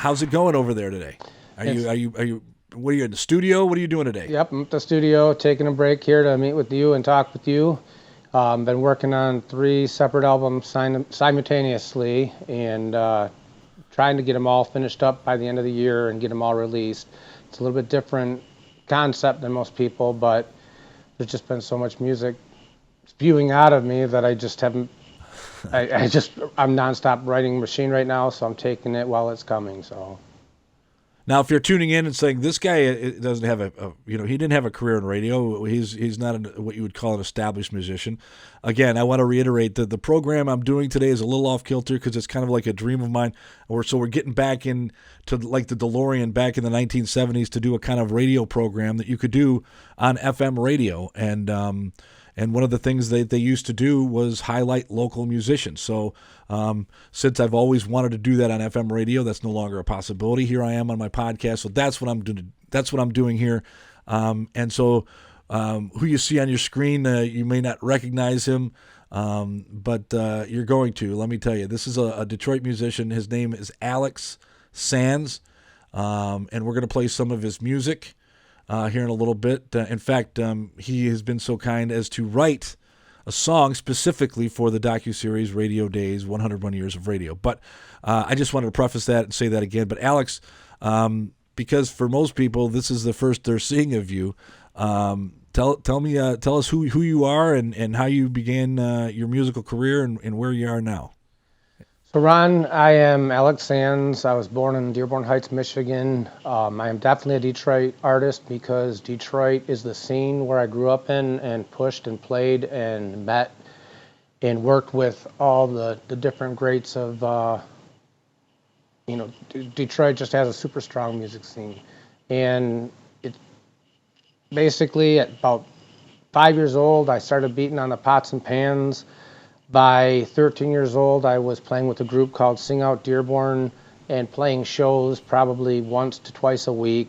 How's it going over there today? Are you what are you in the studio? What are you doing today? Yep, I'm at the studio, taking a break here to meet with you and talk with you. Been working on 3 separate albums simultaneously, and trying to get them all finished up by the end of the year and get them all released. It's a little bit different concept than most people, but there's just been so much music spewing out of me that I just haven't. I'm nonstop writing machine right now, so I'm taking it while it's coming. So. Now, if you're tuning in and saying this guy doesn't have he didn't have a career in radio. He's not what you would call an established musician. Again, I want to reiterate that the program I'm doing today is a little off kilter because it's kind of like a dream of mine. So we're getting back into like the DeLorean back in the 1970s to do a kind of radio program that you could do on FM radio. And one of the things they used to do was highlight local musicians. So since I've always wanted to do that on FM radio, that's no longer a possibility. Here I am on my podcast, so that's what I'm doing. That's what I'm doing here. And so who you see on your screen, you may not recognize him, but you're going to. Let me tell you, this is a Detroit musician. His name is Alex Sands, and we're going to play some of his music here in a little bit. In fact, he has been so kind as to write a song specifically for the docu-series Radio Dayz 101 Years of Radio. But I just wanted to preface that and say that again. But Alex, because for most people this is the first they're seeing of you, tell us who you are and how you began your musical career and where you are now. So Ron, I am Alex Sands. I was born in Dearborn Heights, Michigan. I am definitely a Detroit artist because Detroit is the scene where I grew up in and pushed and played and met and worked with all the different greats of, Detroit just has a super strong music scene. And it basically at about 5 years old, I started beating on the pots and pans. By 13 years old, I was playing with a group called Sing Out Dearborn and playing shows probably once to twice a week.